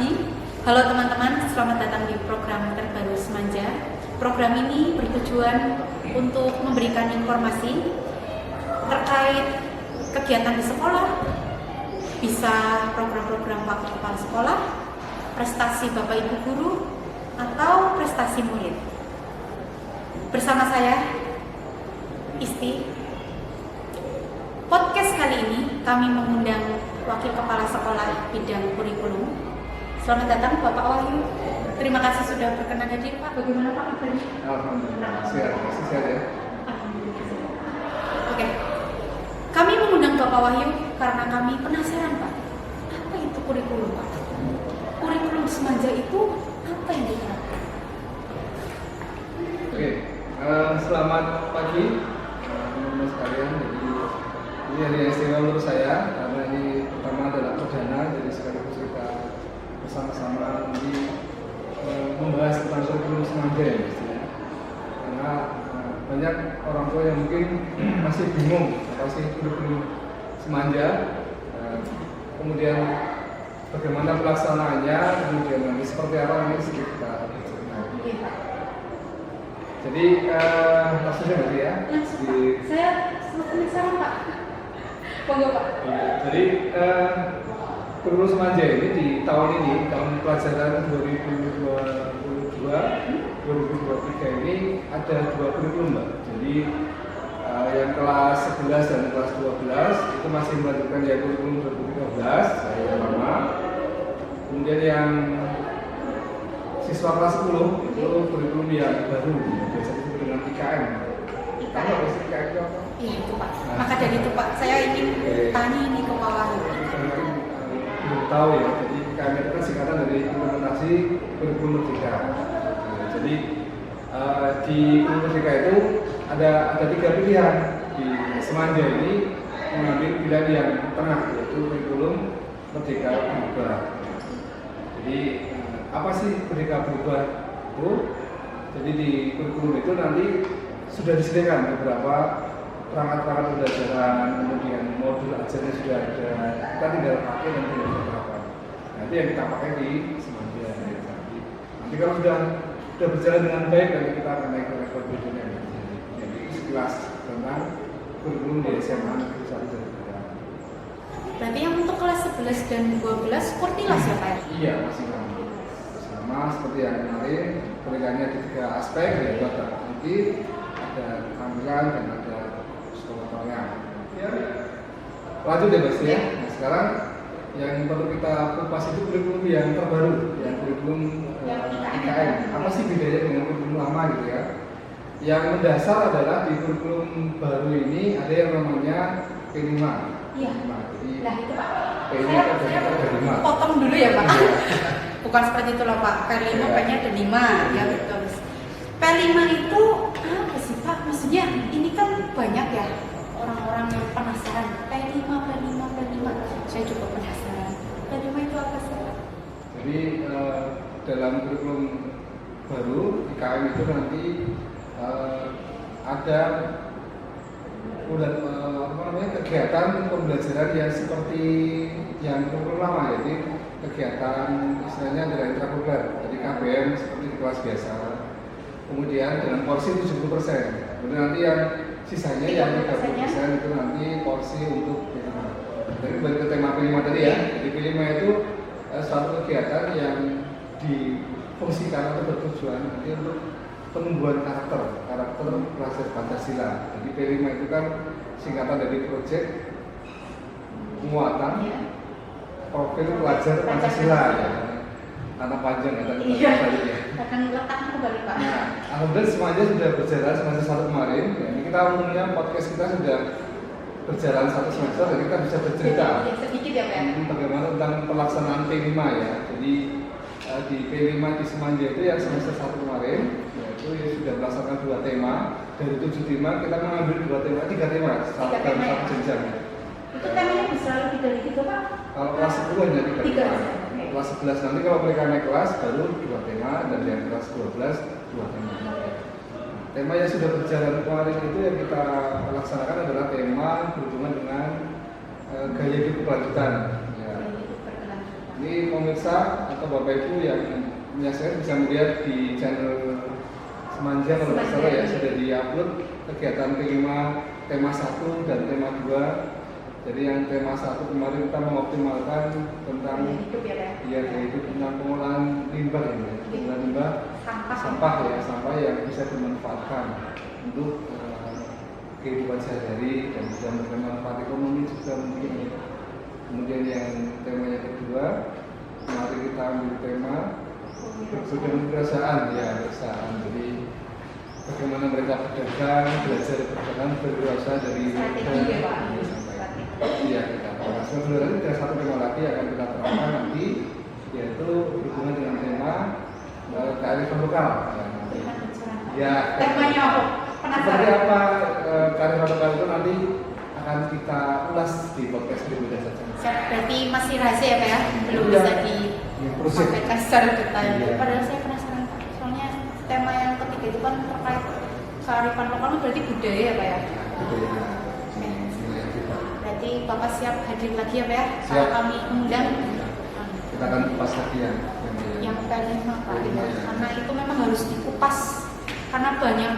pagi. Halo teman-teman, selamat datang di program terbaru Semanja. Program ini bertujuan untuk memberikan informasi terkait kegiatan di sekolah, bisa program-program wakil kepala sekolah, prestasi Bapak Ibu guru, atau prestasi murid. Bersama saya, Isti. Podcast kali ini kami mengundang Wakil Kepala Sekolah Bidang Kurikulum. Selamat datang Bapak Wahyu. Terima kasih sudah berkenan hadir Pak. Bagaimana Pak kabarnya? Alhamdulillah, sehat ya. Oke. Kami mengundang Bapak Wahyu karena kami penasaran Pak. Apa itu kurikulum Pak? Kurikulum Semanja itu apa yang diterapkan? Oke, selamat pagi teman-teman sekalian. Jadi ini hari yang istimewa menurut saya karena ini pertama adalah perdana, jadi sekaligus kita bersama-sama nanti membahas tentang kurikulum Semanja ya mestinya. Karena banyak orang tua yang mungkin masih bingung apa sih kurikulum Semanja, kemudian bagaimana pelaksanaannya, kemudian nanti seperti apa nanti sedikit kita ceritakan. Jadi langsung saja berarti ya. Saya semakin penasaran Pak. Monggo Pak. Jadi kurikulum Semanja ini di tahun ini, tahun pelajaran 2022-2023 ini ada dua kurikulum Mbak. Jadi yang kelas 11 dan kelas 12 itu masih melanjutkan ya kurikulum 2013 saya lama. Kemudian yang siswa kelas 10 itu kurikulum yang baru, biasanya disebut dengan IKM. Tahu apa sih IKM itu apa? Iya itu Pak. Maka dari itu Pak, saya ingin tanya ini ke Pak Wahyu. Belum tahu ya. Jadi IKM itu kan singkatan dari implementasi kurikulum merdeka. Jadi di kurikulum merdeka itu ada tiga pilihan. Di Semanja ini mengambil pilihan yang tengah, yaitu kurikulum merdeka berubah. Jadi apa sih merdeka berubah itu? Jadi di kurikulum itu nanti sudah disediakan beberapa perangkat-perangkat pembelajaran, kemudian modul ajarnya sudah ada, kita tinggal pakai dan tinggal menerapkan. Nanti yang kita pakai di Semanja. Nanti kalau sudah berjalan dengan baik, nanti kita akan naik ke level berikutnya. Jadi sekilas tentang kurikulum di SMA Negeri 1 dan 2. Berarti yang untuk kelas 11 dan 12 kurtilas ya Pak? Iya, masih sama seperti yang kemarin, pernikahannya di 3 aspek, yaitu ada nanti ada tampilan dan ada sekolah-sekolahnya. Ya. Lanjut ya Mas ya. Nah, sekarang yang perlu kita kupas itu kurikulum yang terbaru, yang kurikulum IKM. Apa sih bedanya dengan kurikulum lama gitu ya? Yang mendasar adalah di kurikulum baru ini ada yang namanya P5. Iya. Jadi nah itu Pak. P5 ada 5. Potong dulu ya Pak. Bukan seperti itu loh Pak. P5 P-nya ada 5 ya betul. P5 itu apa sih Pak? Maksudnya ini kan banyak ya orang-orang yang penasaran. P5. Saya juga penasaran. P5 itu apa sih Pak? Jadi dalam kurikulum baru IKM itu nanti ada kegiatan pembelajaran yang seperti yang kurikulum lama, yaitu kegiatan istilahnya adalah intrakurikuler, jadi KBM seperti di kelas biasa. Kemudian dengan porsi 70%. Kemudian nanti yang sisanya yang 30% itu nanti porsi untuk P5. Jadi balik ke tema P5 tadi ya. Jadi P5 itu suatu kegiatan yang difungsikan atau bertujuan nanti untuk penumbuhan karakter pelajar Pancasila. Jadi P5 itu kan singkatan dari proyek penguatan profil pelajar Pancasila ya. Karena panjang ya, balik ya. Akan letaknya kembali Pak. Nah, alhamdulillah semuanya sudah berjalan semester 1 kemarin. Ya, ini kita umumnya podcast kita sudah berjalan 1 semester, jadi kita bisa bercerita. Sedikit ya Pak. Bagaimana tentang pelaksanaan P5 ya. Jadi di P5 di Semanja itu yang semester 1 kemarin, yaitu ya sudah melaksanakan 2 tema. Dari 7 tema kita mengambil 3 tema dalam satu jenjang. Itu temanya bisa lebih dari 3 Pak? Kalau kelas 10 hanya 3 tema. Kelas 11 nanti kalau mereka naik kelas baru 2 tema, dan yang kelas 12 2 tema. Tema yang sudah berjalan kemarin itu yang kita laksanakan adalah tema berhubungan dengan gaya hidup berkelanjutan. Ya. Ini pemirsa atau Bapak Ibu yang menyaksikan bisa melihat di channel Semanja kalau nggak salah ya, sudah di-upload kegiatan kelima tema 1 dan tema 2. Jadi yang tema 1 kemarin kita mengoptimalkan tentang hidup ya Pak. Iya, yaitu tentang pengolahan limbah ini. Pengolahan limbah sampah ya, sampah yang bisa dimanfaatkan untuk kehidupan sehari-hari dan bisa bermanfaat ekonomi juga mungkin. Kemudian yang tema yang kedua, mari kita ambil tema kewirausahaan ya, kewirausahaan. Jadi bagaimana mereka berdagang, belajar berdagang, berwirausaha dari strategi ya Pak. Iya, kita bahas. Sebenarnya ada satu tema lagi yang akan kita terangkan nanti, yaitu berhubungan dengan tema kearifan lokal. Ya, temanya apa? seperti Penasaran? apa kearifan lokal itu nanti akan kita ulas di podcast berikutnya saja. Siap, berarti masih rahasia ya Pak ya? Belum Iya. bisa Proses. disampaikan secara detail. Iya. Padahal saya penasaran Pak. Soalnya tema yang ketiga itu kan terkait kearifan lokal itu berarti budaya ya Pak ya? Berarti Bapak siap hadir lagi ya Pak ya? Siap. Kalau kami undang Kita akan kupas lagi yang P5 Pak P5, ya. Karena itu memang harus dikupas. Karena banyak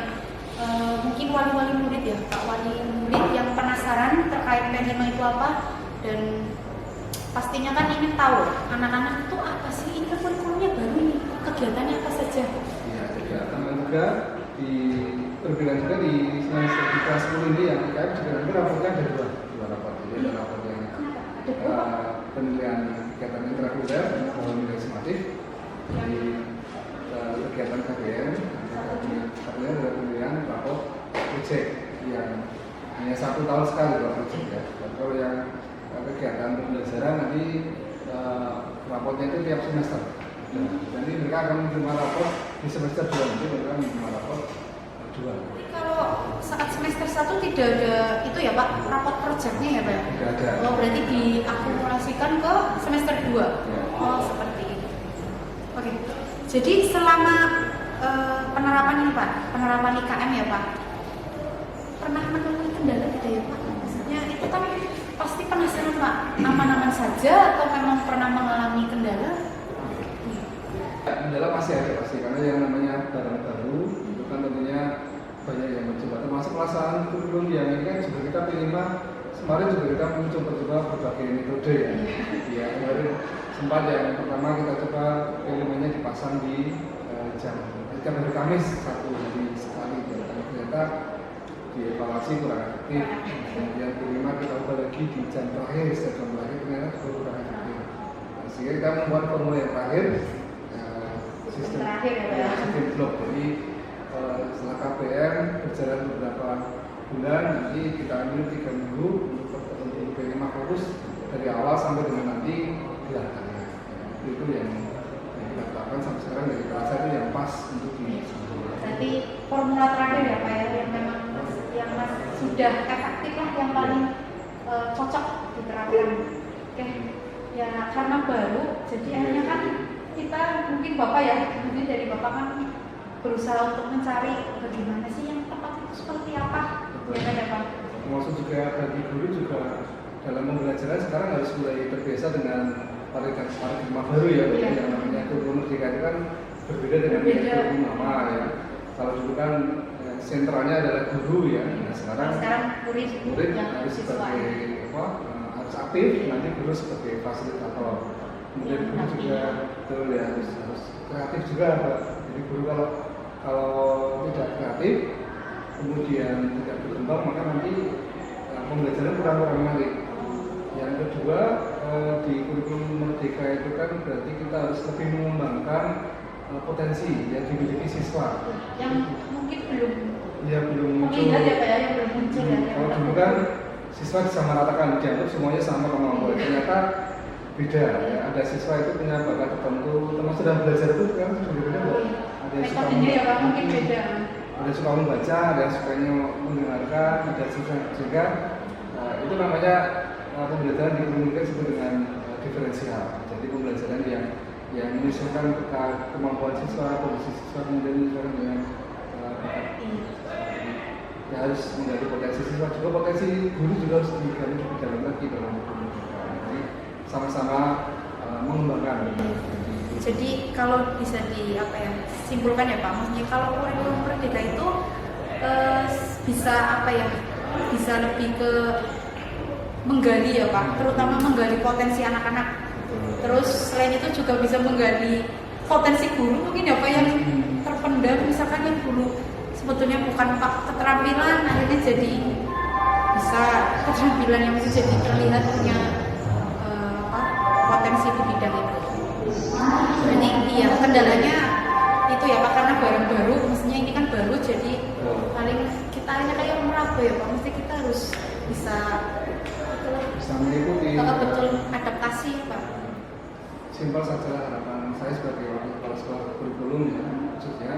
mungkin wali-wali murid ya Pak, wali murid yang penasaran terkait P5 itu apa. Dan pastinya kan ingin tahu anak-anak itu apa sih, ini kan kurikulumnya baru nih, kegiatannya apa saja. Ya, kegiatan juga di perbedaan juga di semester di kelas 10 ini yang IKM juga nanti raportnya ada dua raport. Jadi ada raport yang Ada berapa? penilaian kegiatan intrakuliah dan nilai sematif di kegiatan KBM. Kemudian ada penilaian raport project yang hanya 1 tahun sekali kalau project ya. Dan kalau yang kegiatan pembelajaran nanti raportnya itu tiap semester. Jadi mereka akan menerima raport di semester 2 nanti mereka menerima raport 2. Jadi kalau saat semester 1 tidak ada itu ya Pak, raport projectnya ya Pak? Tidak ada. Oh berarti diakumulasikan ke semester 2? Ya. Oh seperti itu. Oke, jadi selama penerapan ini Pak, penerapan IKM ya Pak, pernah menemui kendala tidak ya Pak? Maksudnya itu kan pasti penasaran Pak, aman-aman saja atau memang pernah mengalami kendala? Kendala masih ada pasti karena yang namanya barang baru itu kan tentunya banyak yang mencoba, termasuk pelaksanaan kurikulum yang ini kan juga kita P5 kemarin juga kita mencoba berbagai metode ya. Ya kemarin sempat yang pertama kita coba P5-nya dipasang di jam hari Kamis 1 hari sekali, ternyata dievaluasi kurang efektif. Kemudian P5 kita ubah lagi di jam terakhir, setiap jam terakhir ternyata juga kurang efektif. Sehingga kita membuat formula yang terakhir. Sistem Terakhir ya, sistem blok. Jadi setelah KPM berjalan beberapa bulan, nanti kita ambil 3 minggu untuk P5 fokus dari awal sampai dengan nanti dilakukannya. Itu yang kita lakukan sampai sekarang dari kelas itu yang pas untuk di. Berarti formula terakhir ya Pak ya, yang memang yang sudah efektif lah, yang paling cocok diterapkan. Oke, ya karena baru, jadi akhirnya kan kita mungkin Bapak ya, mungkin dari Bapak kan berusaha untuk mencari bagaimana sih yang tepat itu seperti apa. Ya kan ya Pak? Termasuk juga bagi guru juga dalam pembelajaran sekarang harus mulai terbiasa dengan paradigma baru ya, Iya. yang namanya kurikulum merdeka itu kan berbeda dengan kurikulum lama ya. Kalau dulu kan sentralnya adalah guru ya, nah sekarang murid yang harus siswa. sebagai apa, harus aktif, nanti guru sebagai fasilitator. Kemudian guru juga betul ya harus kreatif juga Pak. Jadi guru kalau tidak kreatif kemudian tidak berkembang maka nanti pembelajaran kurang menarik. Yang kedua di kurikulum merdeka itu kan berarti kita harus lebih mengembangkan potensi yang dimiliki siswa. Yang mungkin belum Muncul. terlihat ya Pak ya, yang belum muncul ya. Kalau dulu kan siswa disamaratakan, dianggap semuanya sama kemampuan. Ternyata beda ya. Ada siswa itu punya bakat tertentu, termasuk dalam belajar itu kan beda-beda. Ada yang suka Metodenya ya Pak mungkin beda. ada yang suka membaca, ada yang sukanya mendengarkan, ada juga itu namanya pembelajaran di kurikulum disebut dengan diferensial. Jadi pembelajaran yang menyesuaikan kemampuan siswa, kondisi siswa, kemudian menyesuaikan dengan ya harus menjadi potensi siswa juga, potensi guru juga harus digali lebih dalam lagi dalam kurikulum. Jadi sama-sama mengembangkan. Jadi kalau bisa simpulkan ya Pak, maksudnya kalau kurikulum merdeka itu bisa bisa lebih ke menggali ya Pak, terutama menggali potensi anak-anak. Terus selain itu juga bisa menggali potensi guru mungkin ya Pak yang terpendam, misalkan yang dulu sebetulnya bukan keterampilan, akhirnya jadi bisa keterampilan yang bisa jadi terlihat punya potensi di bidang itu. Jadi iya kendalanya itu ya Pak, karena barang baru, mestinya ini kan baru, jadi paling kita hanya kayak meraba ya Pak, mesti kita harus bisa mengikuti. Betul adaptasi Pak. Simpel saja harapan saya sebagai kepala sekolah kurikulum ya, maksudnya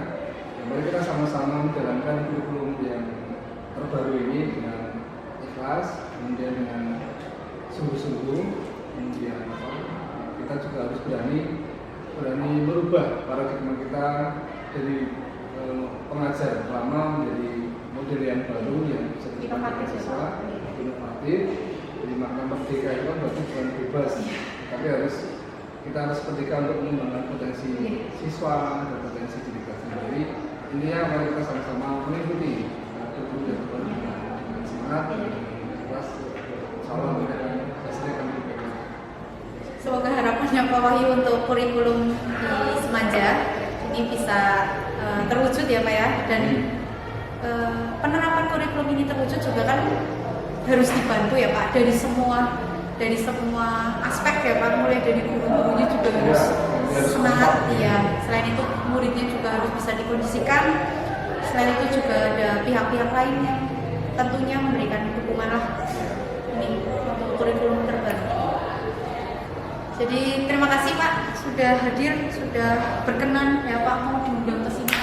mari kita sama-sama menjalankan kurikulum yang terbaru ini dengan ikhlas, kemudian dengan sungguh-sungguh, kemudian kita juga harus berani merubah paradigma kita dari pengajar lama menjadi model yang baru yang bisa diterapkan siswa, inovatif. Jadi makna merdeka itu kan berarti bukan bebas, tapi kita harus merdeka untuk mengembangkan potensi siswa dan potensi diri kita sendiri. Intinya mari kita sama-sama mengikuti kurikulum yang baru dengan semangat dan ikhlas. Salam dan hasilkan. Semoga harapannya Pak Wahyu untuk kurikulum di Semaja ini bisa terwujud ya Pak ya, dan penerapan kurikulum ini terwujud juga kan harus dibantu ya Pak dari semua aspek ya Pak, mulai dari guru-gurunya juga harus semangat ya, selain itu muridnya juga harus bisa dikondisikan, selain itu juga ada pihak-pihak lain yang tentunya memberikan dukungan lah ini untuk kurikulum terbaru. Jadi terima kasih Pak sudah hadir, sudah berkenan ya Pak mau diundang ke sini.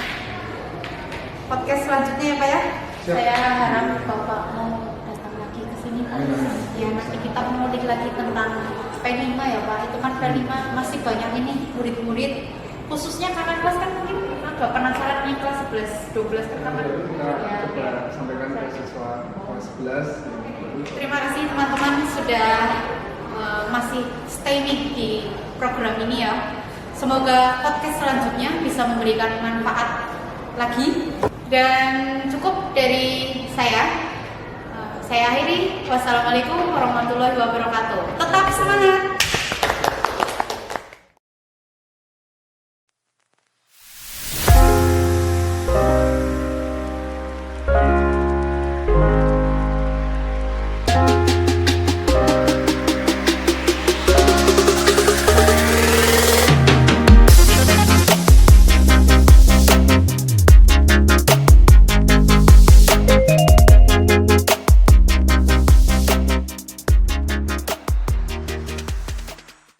Podcast selanjutnya ya Pak ya. Siap. Saya harap Bapak mau datang lagi ke sini Pak. Ya nanti kita mengulik lagi tentang P5 ya Pak. Itu kan P5 masih banyak ini murid-murid, khususnya kakak kelas kan mungkin agak penasaran yang kelas 11, 12 kan kakak. Kita coba sampaikan ke siswa kelas 11. Terima kasih teman-teman sudah masih stay di program ini ya. Semoga podcast selanjutnya bisa memberikan manfaat lagi. Dan cukup dari saya. Saya akhiri. Wassalamualaikum warahmatullahi wabarakatuh. Tetap semangat.